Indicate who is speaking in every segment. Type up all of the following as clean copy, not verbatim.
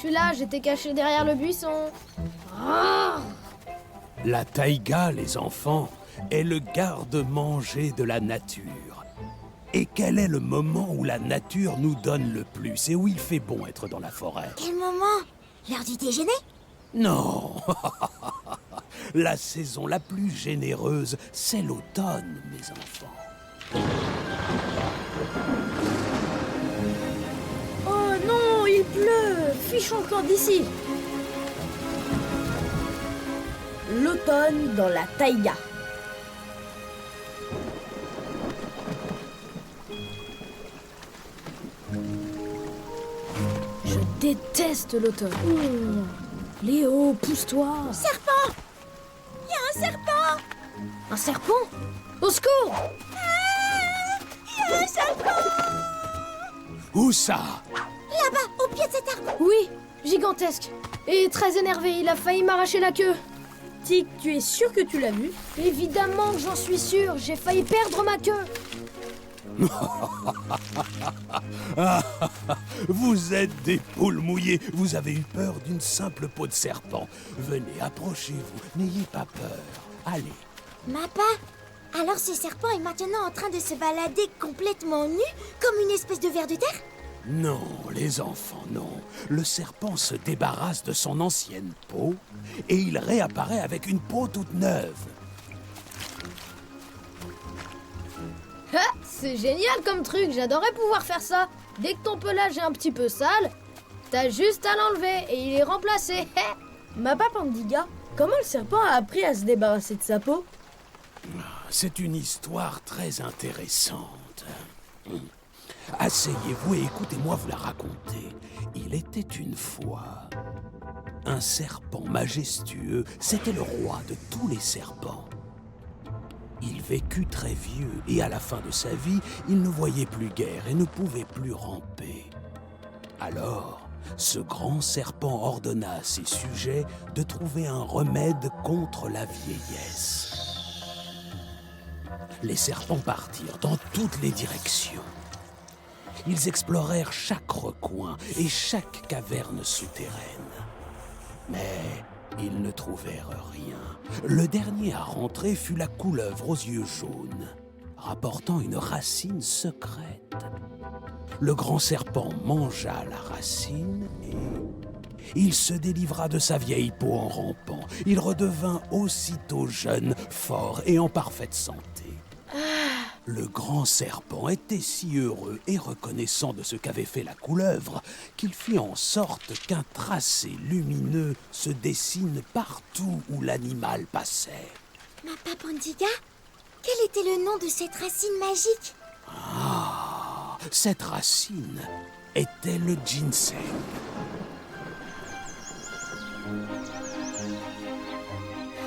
Speaker 1: suis là, j'étais caché derrière le buisson. Ah.
Speaker 2: La taïga, les enfants, est le garde-manger de la nature. Et quel est le moment où la nature nous donne le plus et où il fait bon être dans la forêt?
Speaker 3: Quel moment? L'heure du déjeuner?
Speaker 2: Non. La saison la plus généreuse, c'est l'automne, mes enfants.
Speaker 1: Oh non, il pleut. Fichons le camp d'ici. L'automne dans la taïga. Je déteste l'automne. Oh. Léo, pousse-toi.
Speaker 3: Serpent! Il y a un serpent!
Speaker 1: Un serpent? Au secours!
Speaker 3: Il y a un serpent!
Speaker 2: Où ça?
Speaker 3: Là-bas, au pied de cet arbre!
Speaker 1: Oui, gigantesque. Et très énervé, il a failli m'arracher la queue. Tic, tu es sûr que tu l'as vu? Évidemment que j'en suis sûr, j'ai failli perdre ma queue.
Speaker 2: Vous êtes des poules mouillées. Vous avez eu peur d'une simple peau de serpent. Venez, approchez-vous. N'ayez pas peur. Allez.
Speaker 3: Mappa, alors ce serpent est maintenant en train de se balader complètement nu, comme une espèce de ver de terre?
Speaker 2: Non, les enfants, non. Le serpent se débarrasse de son ancienne peau et il réapparaît avec une peau toute neuve.
Speaker 1: Ah, c'est génial comme truc, j'adorerais pouvoir faire ça. Dès que ton pelage est un petit peu sale, t'as juste à l'enlever et il est remplacé. Mappa Pandiga, comment le serpent a appris à se débarrasser de sa peau?
Speaker 2: C'est une histoire très intéressante. Asseyez-vous et écoutez-moi vous la raconter. Il était une fois un serpent majestueux. C'était le roi de tous les serpents. Il vécut très vieux et à la fin de sa vie, il ne voyait plus guère et ne pouvait plus ramper. Alors, ce grand serpent ordonna à ses sujets de trouver un remède contre la vieillesse. Les serpents partirent dans toutes les directions. Ils explorèrent chaque recoin et chaque caverne souterraine. Mais ils ne trouvèrent rien. Le dernier à rentrer fut la couleuvre aux yeux jaunes, rapportant une racine secrète. Le grand serpent mangea la racine et il se délivra de sa vieille peau en rampant. Il redevint aussitôt jeune, fort et en parfaite santé. Le grand serpent était si heureux et reconnaissant de ce qu'avait fait la couleuvre qu'il fit en sorte qu'un tracé lumineux se dessine partout où l'animal passait.
Speaker 3: Mappa Pandiga, quel était le nom de cette racine magique?
Speaker 2: Ah, cette racine était le ginseng.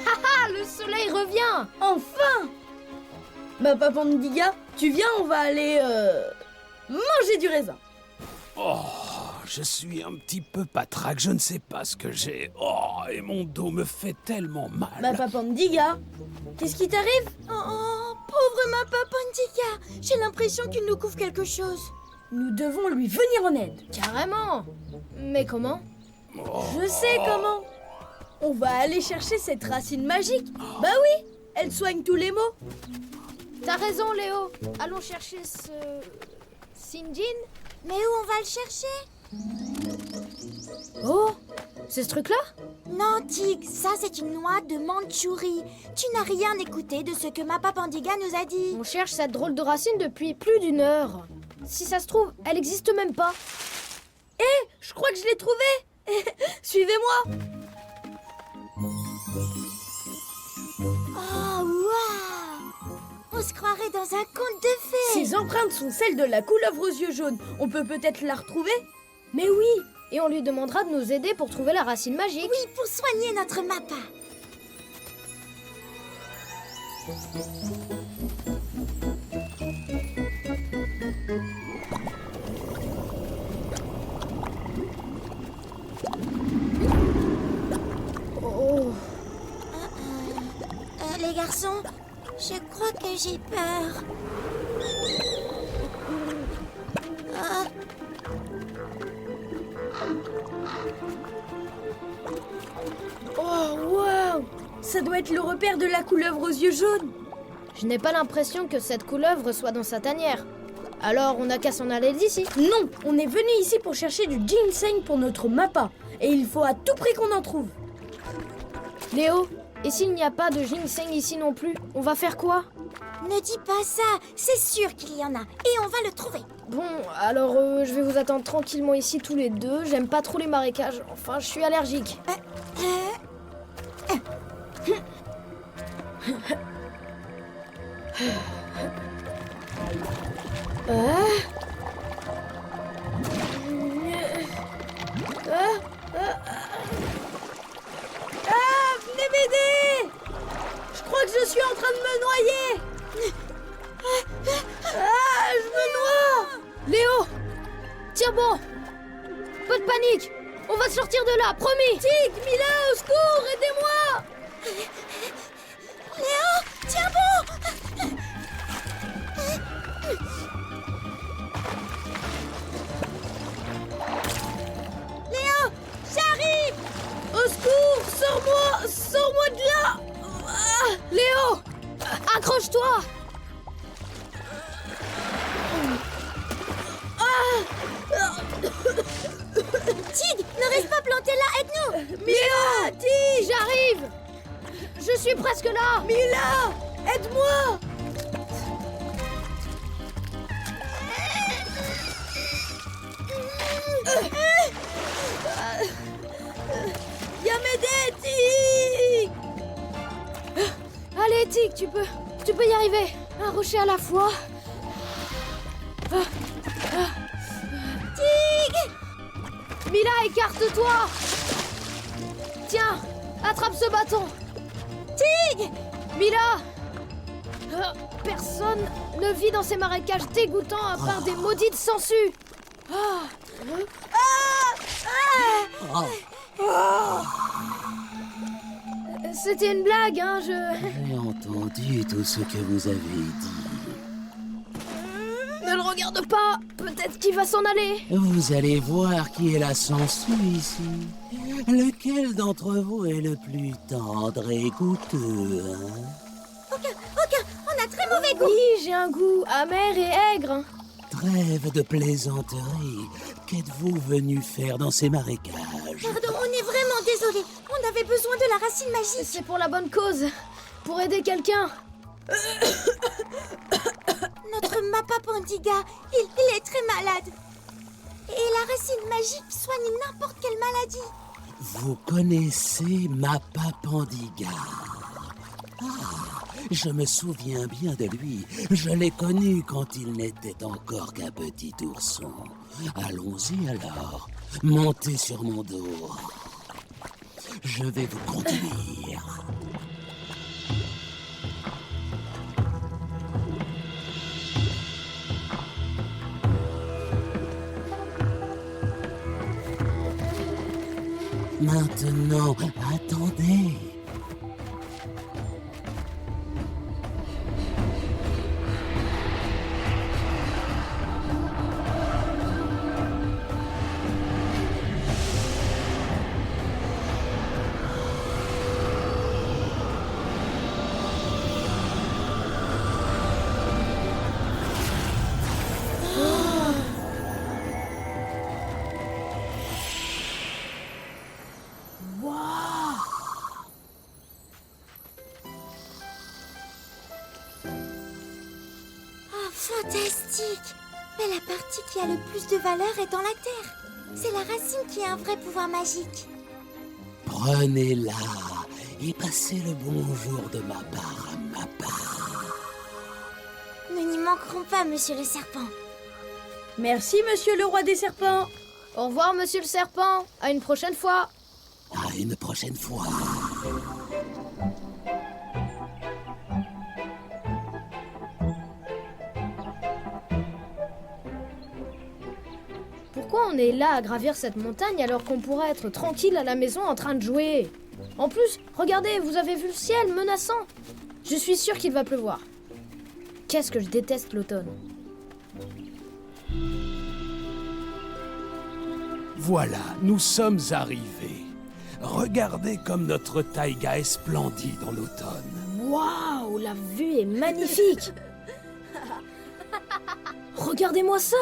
Speaker 1: Ah, le soleil revient! Enfin! Mappa Pandiga, tu viens, on va aller manger du raisin.
Speaker 2: Oh, je suis un petit peu patraque, je ne sais pas ce que j'ai. Oh, et mon dos me fait tellement mal.
Speaker 1: Mappa Pandiga, qu'est-ce qui t'arrive?
Speaker 3: Oh, pauvre Mappa Pandiga, j'ai l'impression qu'il nous couvre quelque chose.
Speaker 1: Nous devons lui venir en aide. Carrément. Mais comment? Je sais comment. On va aller chercher cette racine magique. Bah oui, elle soigne tous les maux. T'as raison, Léo. Allons chercher ce... Sinjin?
Speaker 3: Mais où on va le chercher?
Speaker 1: Oh, c'est ce truc-là?
Speaker 3: Non, Tig, ça c'est une noix de Mandchourie. Tu n'as rien écouté de ce que Mappa Pandiga nous a dit.
Speaker 1: On cherche cette drôle de racine depuis plus d'une heure. Si ça se trouve, elle n'existe même pas. Hé, je crois que je l'ai trouvée. Suivez-moi.
Speaker 3: Oh, waouh! On se croirait dans un conte de fées.
Speaker 1: Ces empreintes sont celles de la couleuvre aux yeux jaunes. On peut peut-être la retrouver? Mais oui. Et on lui demandera de nous aider pour trouver la racine magique.
Speaker 3: Oui, pour soigner notre Mappa.
Speaker 1: Oh.
Speaker 3: Les garçons, je crois que j'ai peur. Ah.
Speaker 1: ça doit être le repère de la couleuvre aux yeux jaunes.
Speaker 4: Je n'ai pas l'impression que cette couleuvre soit dans sa tanière. Alors on n'a qu'à s'en aller d'ici.
Speaker 1: Non, on est venu ici pour chercher du ginseng pour notre mappa. Et il faut à tout prix qu'on en trouve.
Speaker 4: Léo, et s'il n'y a pas de ginseng ici non plus, on va faire quoi?
Speaker 3: Ne dis pas ça, c'est sûr qu'il y en a, et on va le trouver.
Speaker 4: Bon, alors je vais vous attendre tranquillement ici tous les deux. J'aime pas trop les marécages, enfin je suis allergique.
Speaker 1: Venez m'aider! Je crois que je suis en train de me noyer. Je me noie.
Speaker 4: Léo, tiens bon, pas de panique, on va sortir de là, promis.
Speaker 1: Tig, Mila, au secours, aidez-moi!
Speaker 3: Léo, tiens bon! Léo, j'arrive!
Speaker 1: Au secours, sors-moi de là!
Speaker 4: Léo, accroche-toi.
Speaker 3: Tig, ne reste pas planté là, aide-nous!
Speaker 1: Mila, Tig!
Speaker 4: J'arrive. Je suis presque là.
Speaker 1: Mila, aide-moi! Viens m'aider, Tig!
Speaker 4: Allez, Tig, tu peux y arriver. Un rocher à la fois.
Speaker 3: Tig!
Speaker 4: Mila, écarte-toi. Tiens, attrape ce bâton.
Speaker 3: Tig!
Speaker 4: Mila, personne ne vit dans ces marécages dégoûtants à part des maudites sangsues. C'était une blague, hein,
Speaker 2: J'ai entendu tout ce que vous avez dit.
Speaker 4: Ne le regarde pas. Peut-être qu'il va s'en aller.
Speaker 2: Vous allez voir qui est la sangsue ici. Lequel d'entre vous est le plus tendre et goûteux, hein?
Speaker 3: Aucun, on a très mauvais goût!
Speaker 4: Oui, j'ai un goût amer et aigre.
Speaker 2: Trêve de plaisanterie. Qu'êtes-vous venu faire dans ces marécages?
Speaker 3: Pardon, on est vraiment désolé. On avait besoin de la racine magique.
Speaker 4: C'est pour la bonne cause. Pour aider quelqu'un.
Speaker 3: Notre Mappa Pandiga, il est très malade. Et la racine magique soigne n'importe quelle maladie.
Speaker 2: Vous connaissez Mappa Pandiga? Je me souviens bien de lui. Je l'ai connu quand il n'était encore qu'un petit ourson. Allons-y alors. Montez sur mon dos. Je vais vous conduire. Maintenant, attendez.
Speaker 3: Fantastique! Mais la partie qui a le plus de valeur est dans la terre. C'est la racine qui a un vrai pouvoir magique.
Speaker 2: Prenez-la et passez le bonjour de ma part à ma part.
Speaker 3: Nous n'y manquerons pas, monsieur le serpent.
Speaker 1: Merci, monsieur le roi des serpents.
Speaker 4: Au revoir, monsieur le serpent. À une prochaine fois.
Speaker 2: À une prochaine fois.
Speaker 4: Pourquoi on est là à gravir cette montagne alors qu'on pourrait être tranquille à la maison en train de jouer? En plus, regardez, vous avez vu le ciel menaçant? Je suis sûre qu'il va pleuvoir. Qu'est-ce que je déteste l'automne.
Speaker 2: Voilà, nous sommes arrivés. Regardez comme notre taïga est splendide en automne.
Speaker 4: Waouh, la vue est magnifique. Regardez-moi ça.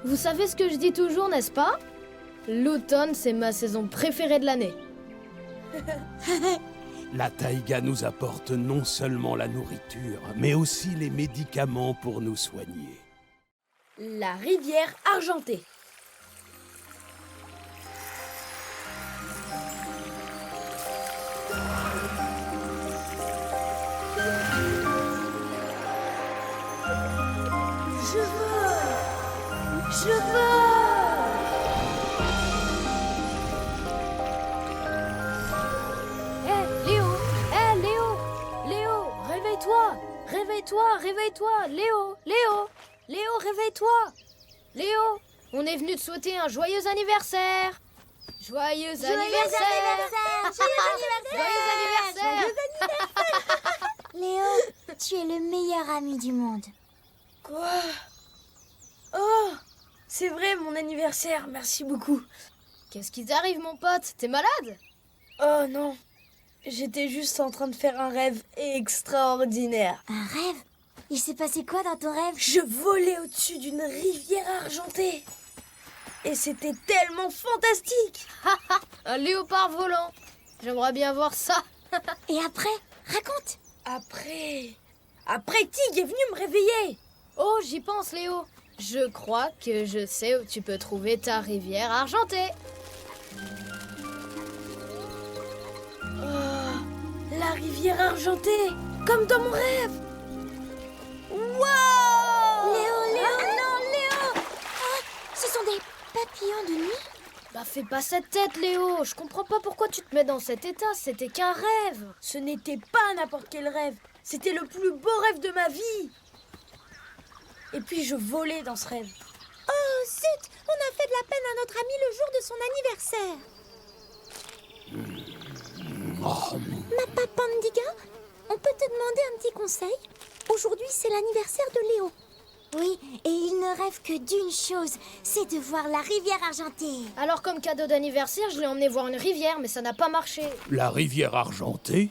Speaker 4: Vous savez ce que je dis toujours, n'est-ce pas? L'automne, c'est ma saison préférée de l'année.
Speaker 2: La taïga nous apporte non seulement la nourriture, mais aussi les médicaments pour nous soigner.
Speaker 1: La rivière argentée. Je vole.
Speaker 4: Hé, Léo! Hé, Léo! Léo, réveille-toi! Réveille-toi, réveille-toi! Léo! Léo! Léo, réveille-toi! Léo! On est venu te souhaiter un joyeux anniversaire! Joyeux anniversaire! Joyeux anniversaire!
Speaker 3: Léo, tu es le meilleur ami du monde.
Speaker 1: Quoi? Oh, c'est vrai, mon anniversaire, merci beaucoup.
Speaker 4: Qu'est-ce qui t'arrive, mon pote? T'es malade?
Speaker 1: Oh non, j'étais juste en train de faire un rêve extraordinaire.
Speaker 3: Un rêve? Il s'est passé quoi dans ton rêve?
Speaker 1: Je volais au-dessus d'une rivière argentée. Et c'était tellement fantastique.
Speaker 4: Un léopard volant! J'aimerais bien voir ça!
Speaker 3: Et après? Raconte!
Speaker 1: Après, Tig est venu me réveiller.
Speaker 4: Oh, j'y pense, Léo! Je crois que je sais où tu peux trouver ta rivière argentée!
Speaker 1: Oh, la rivière argentée, comme dans mon rêve. Wow!
Speaker 3: Léo! Non, Léo! Ah, ce sont des papillons de nuit?
Speaker 4: Bah fais pas cette tête, Léo! Je comprends pas pourquoi tu te mets dans cet état, c'était qu'un rêve!
Speaker 1: Ce n'était pas n'importe quel rêve. C'était le plus beau rêve de ma vie. Et puis je volais dans ce rêve.
Speaker 3: Oh, zut! On a fait de la peine à notre ami le jour de son anniversaire. Mappa Pandiga, on peut te demander un petit conseil? Aujourd'hui, c'est l'anniversaire de Léo. Oui, et il ne rêve que d'une chose, c'est de voir la rivière argentée.
Speaker 4: Alors comme cadeau d'anniversaire, je l'ai emmené voir une rivière, mais ça n'a pas marché.
Speaker 2: La rivière argentée?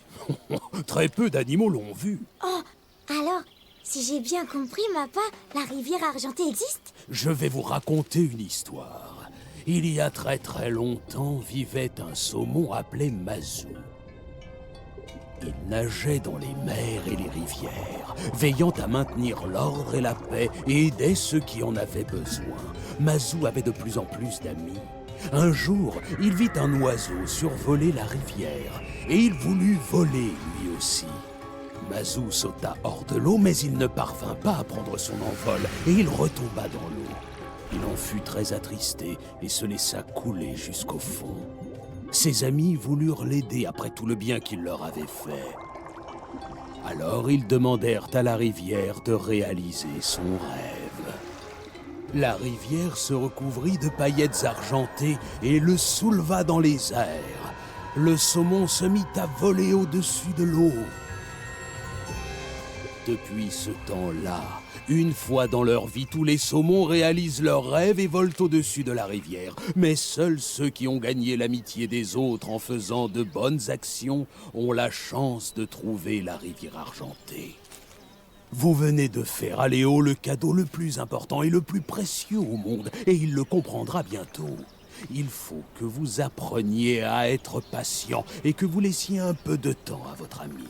Speaker 2: Très peu d'animaux l'ont vue.
Speaker 3: Oh, alors, si j'ai bien compris, Mappa, la rivière argentée existe?
Speaker 2: Je vais vous raconter une histoire. Il y a très très longtemps vivait un saumon appelé Mazou. Il nageait dans les mers et les rivières, veillant à maintenir l'ordre et la paix et aidait ceux qui en avaient besoin. Mazou avait de plus en plus d'amis. Un jour, il vit un oiseau survoler la rivière et il voulut voler lui aussi. Mazou sauta hors de l'eau, mais il ne parvint pas à prendre son envol et il retomba dans l'eau. Il en fut très attristé et se laissa couler jusqu'au fond. Ses amis voulurent l'aider après tout le bien qu'il leur avait fait. Alors ils demandèrent à la rivière de réaliser son rêve. La rivière se recouvrit de paillettes argentées et le souleva dans les airs. Le saumon se mit à voler au-dessus de l'eau. Depuis ce temps-là, une fois dans leur vie, tous les saumons réalisent leurs rêves et volent au-dessus de la rivière. Mais seuls ceux qui ont gagné l'amitié des autres en faisant de bonnes actions ont la chance de trouver la rivière argentée. Vous venez de faire à Léo le cadeau le plus important et le plus précieux au monde, et il le comprendra bientôt. Il faut que vous appreniez à être patient et que vous laissiez un peu de temps à votre ami.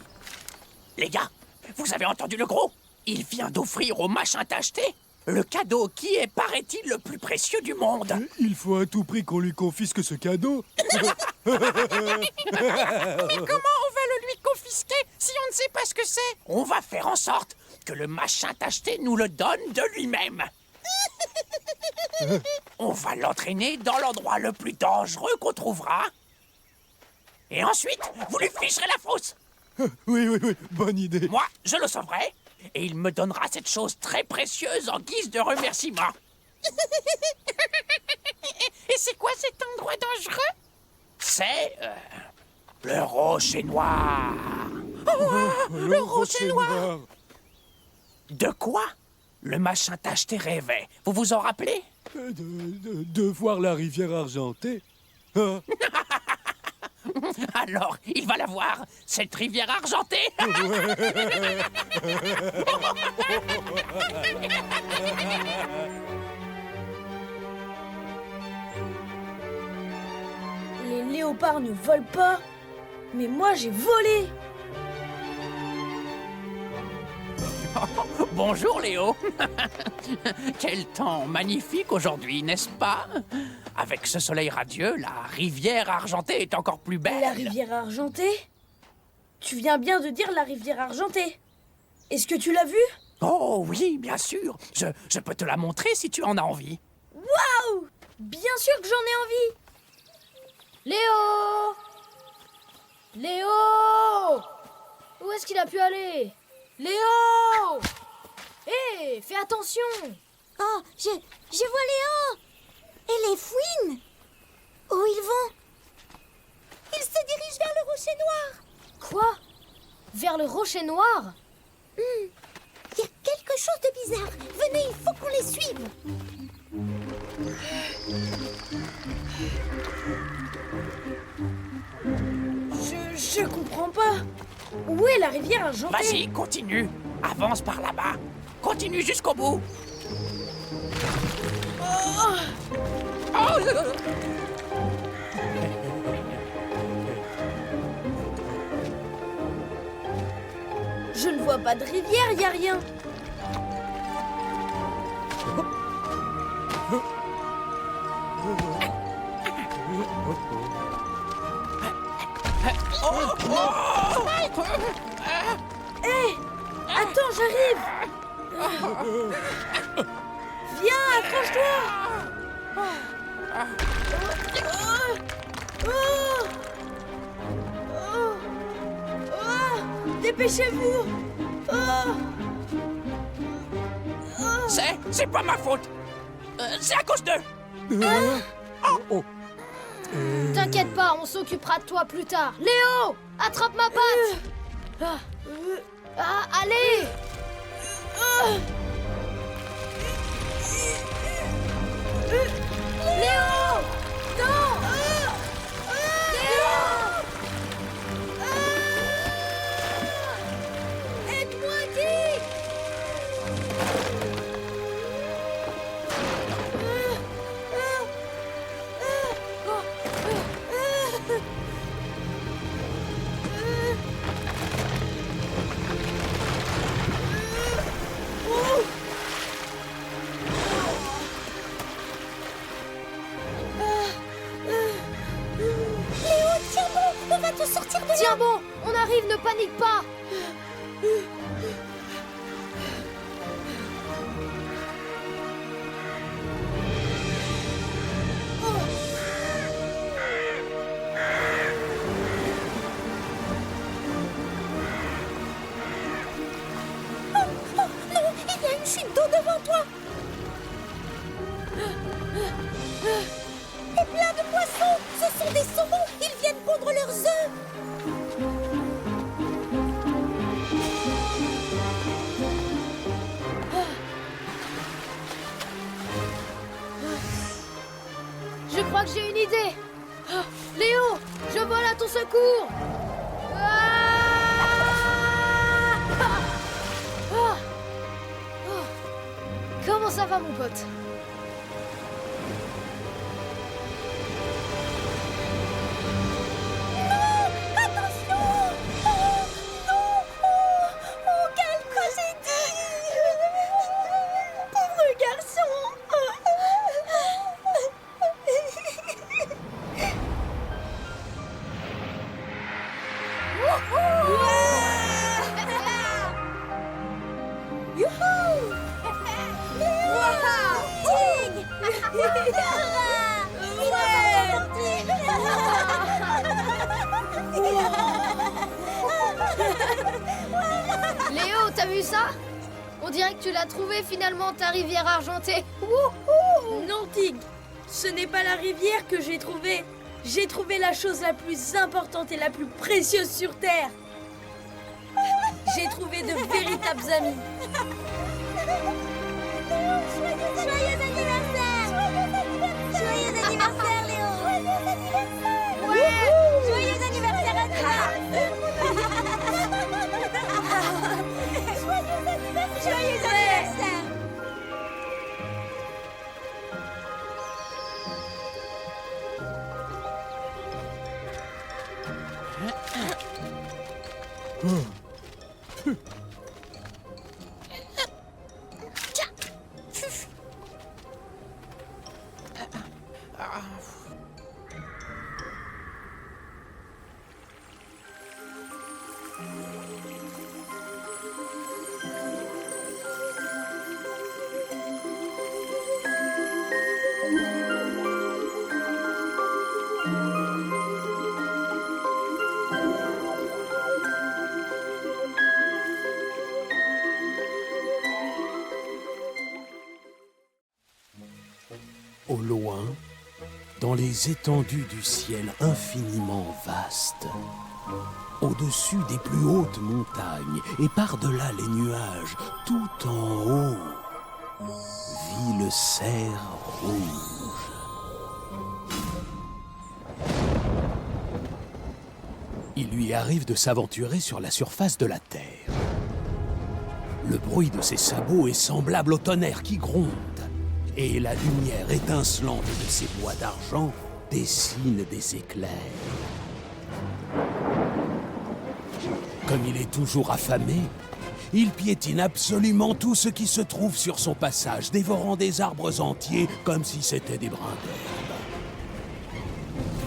Speaker 5: Les gars, vous avez entendu le gros? Il vient d'offrir au machin tacheté le cadeau qui est, paraît-il, le plus précieux du monde.
Speaker 6: Il faut à tout prix qu'on lui confisque ce cadeau.
Speaker 5: Mais comment on va le lui confisquer si on ne sait pas ce que c'est? On va faire en sorte que le machin tacheté nous le donne de lui-même. On va l'entraîner dans l'endroit le plus dangereux qu'on trouvera. Et ensuite, vous lui ficherez la fausse.
Speaker 6: Oui, bonne idée.
Speaker 5: Moi, je le sauverai. Et il me donnera cette chose très précieuse en guise de remerciement. Et c'est quoi cet endroit dangereux? C'est... le rocher noir.
Speaker 6: Le rocher noir.
Speaker 5: De quoi le machin tacheté rêvait? Vous vous en rappelez?
Speaker 6: De voir la rivière argentée.
Speaker 5: Alors, il va la voir, cette rivière argentée.
Speaker 1: Les léopards ne volent pas, mais moi j'ai volé.
Speaker 5: Bonjour Léo. Quel temps magnifique aujourd'hui, n'est-ce pas? Avec ce soleil radieux, la rivière argentée est encore plus belle.
Speaker 1: La rivière argentée? Tu viens bien de dire la rivière argentée. Est-ce que tu l'as vue?
Speaker 5: Oh oui, bien sûr. Je peux te la montrer si tu en as envie.
Speaker 1: Waouh! Bien sûr que j'en ai envie.
Speaker 4: Léo! Léo! Où est-ce qu'il a pu aller? Léo! Hé, fais attention!
Speaker 3: Oh, je vois Léo et les fouines. Où ils vont? Ils se dirigent vers le rocher noir.
Speaker 4: Quoi? Vers le rocher noir?
Speaker 3: Il y a quelque chose de bizarre. Venez, il faut qu'on les suive.
Speaker 1: Je comprends pas. Où est la rivière argentée?
Speaker 5: Vas-y, continue. Avance par là-bas. Continue jusqu'au bout. Oh,
Speaker 1: Je ne vois pas de rivière, y a rien. Hé! Attends, j'arrive! Viens, accroche-toi! Dépêchez-vous!
Speaker 5: c'est pas ma faute. C'est à cause d'eux.
Speaker 4: T'inquiète pas, on s'occupera de toi plus tard. Léo! Attrape ma patte! Allez! Léo! Non! Léo!
Speaker 1: Aide-moi, Dick!
Speaker 3: Léo, tiens bon, on va te sortir de là.
Speaker 4: Tiens bon, on arrive, ne panique pas!
Speaker 3: Oh non, il y a une chute d'eau devant toi. Et plein de poissons. Ce sont des saumons. Ils viennent pondre leurs œufs.
Speaker 4: Je crois que j'ai une idée! Léo, je vole à ton secours! Comment ça va, mon pote?
Speaker 3: Attention. Oh non. Oh, quel quoi j'ai dit. Pauvre garçon. Youhou! Tig!
Speaker 4: Léo, t'as vu ça? On dirait que tu l'as trouvé finalement, ta rivière argentée.
Speaker 1: Non, Tig, ce n'est pas la rivière que j'ai trouvée. J'ai trouvé la chose la plus importante et la plus précieuse sur Terre. J'ai trouvé de véritables amis.
Speaker 3: Joyeux anniversaire! Joyeux anniversaire, Léo! Joyeux anniversaire!
Speaker 2: Au loin, dans les étendues du ciel infiniment vastes, au-dessus des plus hautes montagnes et par-delà les nuages, tout en haut, vit le cerf rouge. Il lui arrive de s'aventurer sur la surface de la terre. Le bruit de ses sabots est semblable au tonnerre qui gronde. Et la lumière étincelante de ses bois d'argent dessine des éclairs. Comme il est toujours affamé, il piétine absolument tout ce qui se trouve sur son passage, dévorant des arbres entiers comme si c'était des brins d'herbe.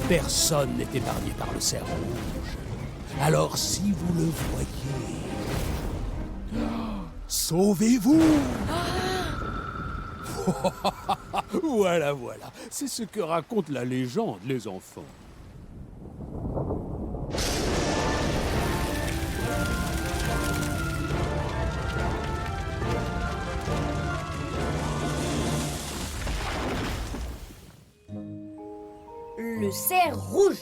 Speaker 2: Personne n'est épargné par le cerf rouge. Alors si vous le voyez, sauvez-vous! Voilà, c'est ce que raconte la légende, les enfants.
Speaker 1: Le cerf rouge.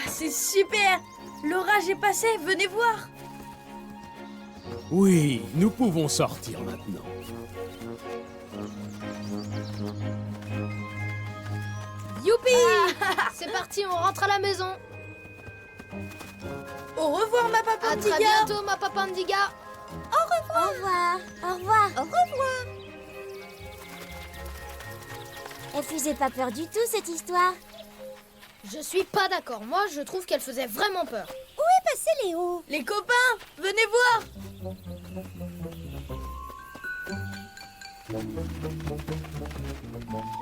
Speaker 1: C'est super! L'orage est passé, venez voir!
Speaker 2: Oui, nous pouvons sortir maintenant.
Speaker 1: Youpi!
Speaker 4: C'est parti, on rentre à la maison.
Speaker 1: Au revoir, ma
Speaker 4: À
Speaker 1: papandiga!
Speaker 4: très bientôt, ma papandiga.
Speaker 3: Au revoir. Au revoir. Au revoir. Elle faisait pas peur du tout, cette histoire.
Speaker 4: Je suis pas d'accord. Moi, je trouve qu'elle faisait vraiment peur.
Speaker 3: Où est passé Léo?
Speaker 1: Les copains, venez voir!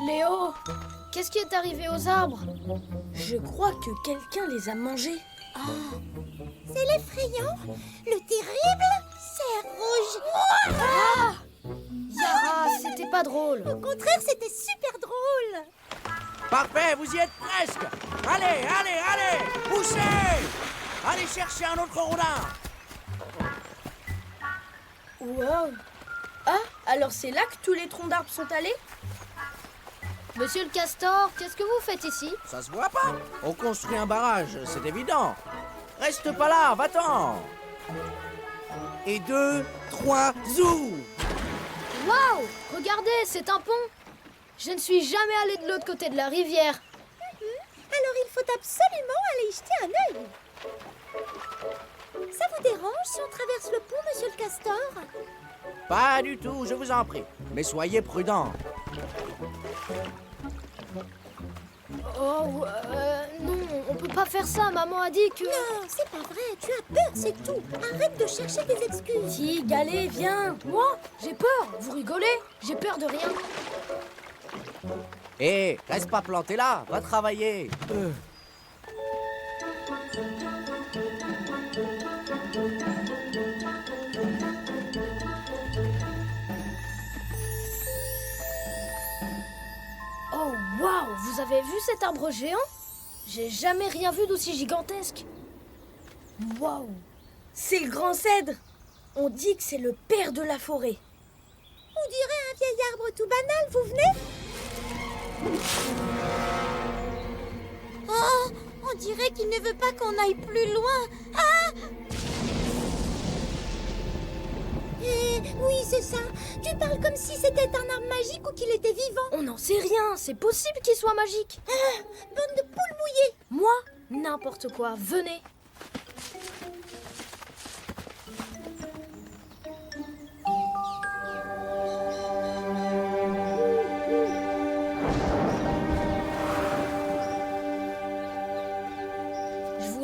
Speaker 4: Léo, qu'est-ce qui est arrivé aux arbres?
Speaker 1: Je crois que quelqu'un les a mangés.
Speaker 3: C'est l'effrayant, le terrible cerf rouge.
Speaker 4: Yara, c'était pas drôle.
Speaker 3: Au contraire, c'était super drôle.
Speaker 5: Parfait, vous y êtes presque. Allez, poussez. Allez chercher un autre rodin.
Speaker 1: Wow! Ah, alors c'est là que tous les troncs d'arbres sont allés?
Speaker 4: Monsieur le castor, qu'est-ce que vous faites ici?
Speaker 5: Ça se voit pas. On construit un barrage, c'est évident. Reste pas là, va-t'en. Et 2, 3, zou.
Speaker 4: Waouh! Regardez, c'est un pont. Je ne suis jamais allée de l'autre côté de la rivière.
Speaker 3: Alors il faut absolument aller y jeter un œil. Ça vous dérange si on traverse le pont, monsieur le castor?
Speaker 5: Pas du tout, je vous en prie. Mais soyez prudents.
Speaker 4: Oh, non, on peut pas faire ça. Maman a dit que...
Speaker 3: Non, c'est pas vrai, tu as peur, c'est tout. Arrête de chercher des excuses.
Speaker 1: Tig, allez, viens!
Speaker 4: Moi, j'ai peur. Vous rigolez? J'ai peur de rien.
Speaker 5: Hé, reste pas planté là, va travailler.
Speaker 4: Oh, waouh! Vous avez vu cet arbre géant? J'ai jamais rien vu d'aussi gigantesque.
Speaker 1: Waouh! C'est le grand cèdre! On dit que c'est le père de la forêt.
Speaker 3: On dirait un vieil arbre tout banal, vous venez? Oh, on dirait qu'il ne veut pas qu'on aille plus loin. Ah! Oui, c'est ça. Tu parles comme si c'était un arbre magique ou qu'il était vivant.
Speaker 4: On n'en sait rien. C'est possible qu'il soit magique.
Speaker 3: Bande de poules mouillées.
Speaker 4: Moi, n'importe quoi. Venez.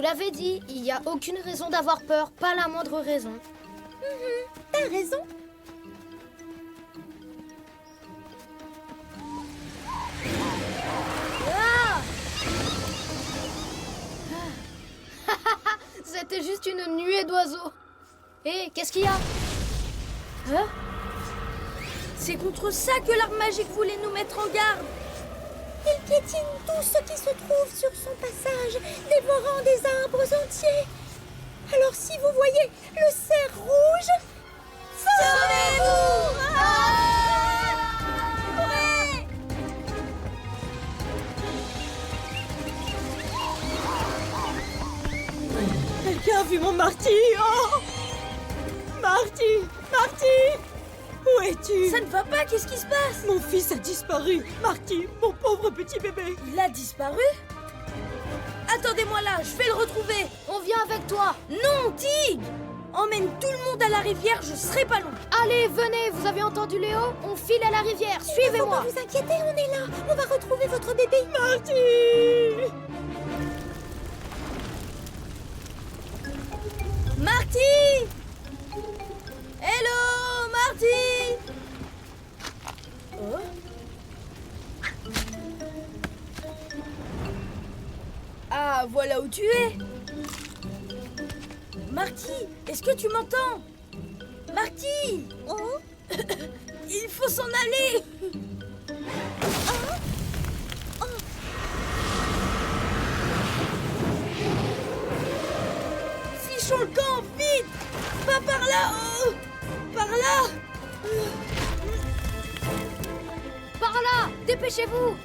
Speaker 4: l'avez dit, il n'y a aucune raison d'avoir peur, pas la moindre raison.
Speaker 3: T'as raison.
Speaker 4: C'était juste une nuée d'oiseaux. Hé, qu'est-ce qu'il y a? Hein?
Speaker 1: C'est contre ça que l'arbre magique voulait nous mettre en garde.
Speaker 3: Il piétine tout ce qui se trouve sur son passage, dévorant des arbres entiers. Alors si vous voyez le cerf rouge, sauvez-vous! Courez!
Speaker 7: Quelqu'un a vu mon Marty? Oh! Marty! Marty! Où es-tu?
Speaker 1: Ça ne va pas, qu'est-ce qui se passe?
Speaker 7: Mon fils a disparu! Marty, mon pauvre petit bébé!
Speaker 1: Il a disparu? Attendez-moi là, je vais le retrouver.
Speaker 4: On vient avec toi.
Speaker 1: Non, Tig! Emmène tout le monde à la rivière, je serai pas long.
Speaker 4: Allez, venez, vous avez entendu Léo? On file à la rivière,
Speaker 3: Faut pas
Speaker 4: suivez-moi.
Speaker 3: vous inquiéter, on est là. On va retrouver votre bébé.
Speaker 7: Marty!
Speaker 1: Marty! Hello, Marty! Oh? Ah, voilà où tu es. Marty, est-ce que tu m'entends? Marty!
Speaker 3: Oh,
Speaker 1: Il faut s'en aller! Fichons le camp, vite! Pas par là! Oh, par là!
Speaker 4: Par là, dépêchez-vous.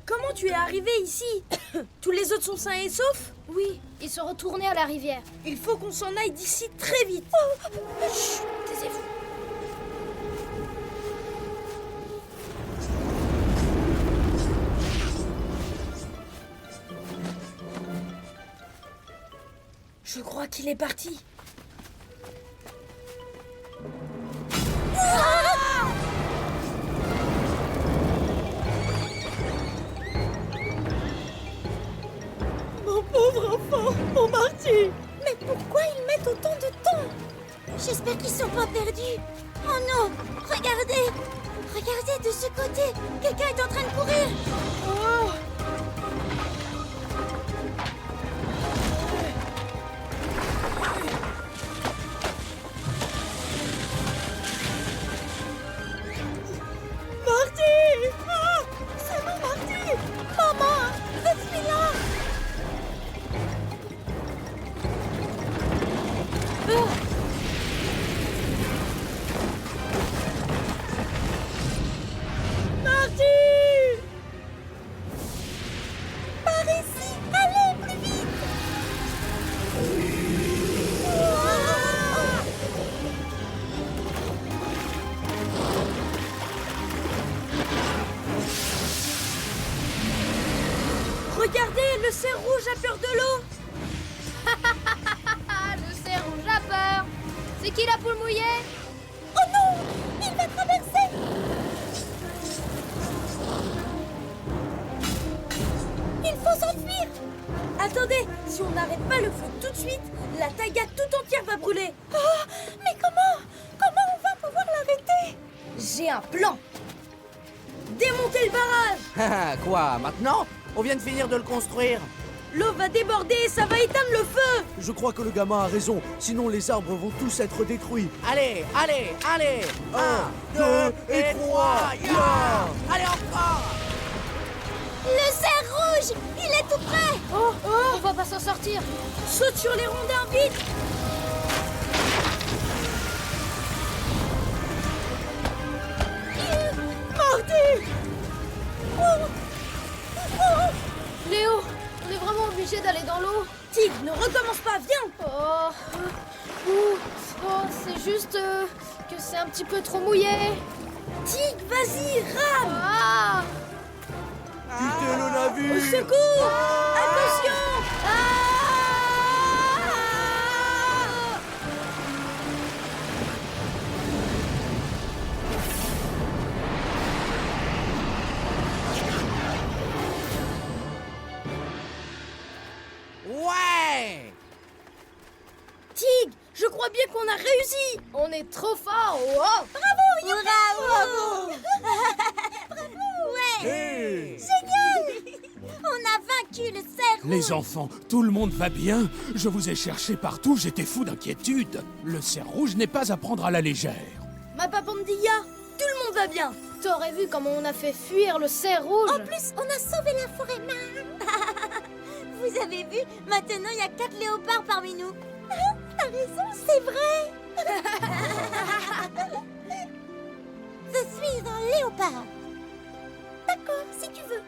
Speaker 1: Comment tu es arrivé ici? Tous les autres sont sains et saufs?
Speaker 4: Oui, ils sont retournés à la rivière.
Speaker 1: Il faut qu'on s'en aille d'ici très vite. Chut, taisez-vous. Je crois qu'il est parti.
Speaker 7: Mon pauvre enfant! Mon Marty!
Speaker 3: mais pourquoi ils mettent autant de temps? J'espère qu'ils sont pas perdus. Oh non! Regardez! Regardez de ce côté! Quelqu'un est en train de courir!
Speaker 1: Oh!
Speaker 7: Marty! Ah! C'est mon Marty!
Speaker 3: Maman! Je suis là!
Speaker 7: Marty!
Speaker 3: Par ici! Allez, plus vite!
Speaker 1: Regardez, le cerf rouge a peur de l'eau.
Speaker 4: Ah, le cerf rouge a peur. C'est qui la poule mouillée?
Speaker 3: Oh non! Il va traverser! Il faut s'enfuir!
Speaker 1: Attendez, si on n'arrête pas le feu tout de suite, la taïga tout entière va brûler.
Speaker 3: Oh, mais comment? Comment on va pouvoir l'arrêter?
Speaker 1: J'ai un plan. Démontez le barrage.
Speaker 5: Ah, quoi, maintenant? On vient de finir de le construire.
Speaker 1: L'eau va déborder et ça va éteindre le feu.
Speaker 8: Je crois que le gamin a raison, sinon les arbres vont tous être détruits.
Speaker 5: Allez, allez, allez.
Speaker 8: 1, 2 et 3, ya!
Speaker 5: Allez, encore.
Speaker 3: Le cerf rouge! Il est tout près!
Speaker 4: Oh, on va pas s'en sortir.
Speaker 1: Saute sur les rondins, vite.
Speaker 7: Marty!
Speaker 4: Léo, on est vraiment obligé d'aller dans l'eau.
Speaker 1: Tig, ne recommence pas, viens.
Speaker 4: C'est juste que c'est un petit peu trop mouillé.
Speaker 1: Tig, vas-y, rame.
Speaker 4: Ah!
Speaker 8: Quittez le
Speaker 1: Au
Speaker 8: navire!
Speaker 1: secours. Attention. Je crois bien qu'on a réussi.
Speaker 4: On est trop fort. Oh.
Speaker 3: Bravo. Ouais.
Speaker 6: Hey.
Speaker 3: Génial. On a vaincu le cerf rouge.
Speaker 2: Les enfants, tout le monde va bien? Je vous ai cherché partout, j'étais fou d'inquiétude. Le cerf rouge n'est pas à prendre à la légère.
Speaker 1: Ma Papandiga, tout le monde va bien.
Speaker 4: T'aurais vu comment on a fait fuir le cerf rouge.
Speaker 3: En plus, on a sauvé la forêt. Vous avez vu? Maintenant, il y a 4 léopards parmi nous. T'as raison, c'est vrai. Je suis un léopard. D'accord, si tu veux.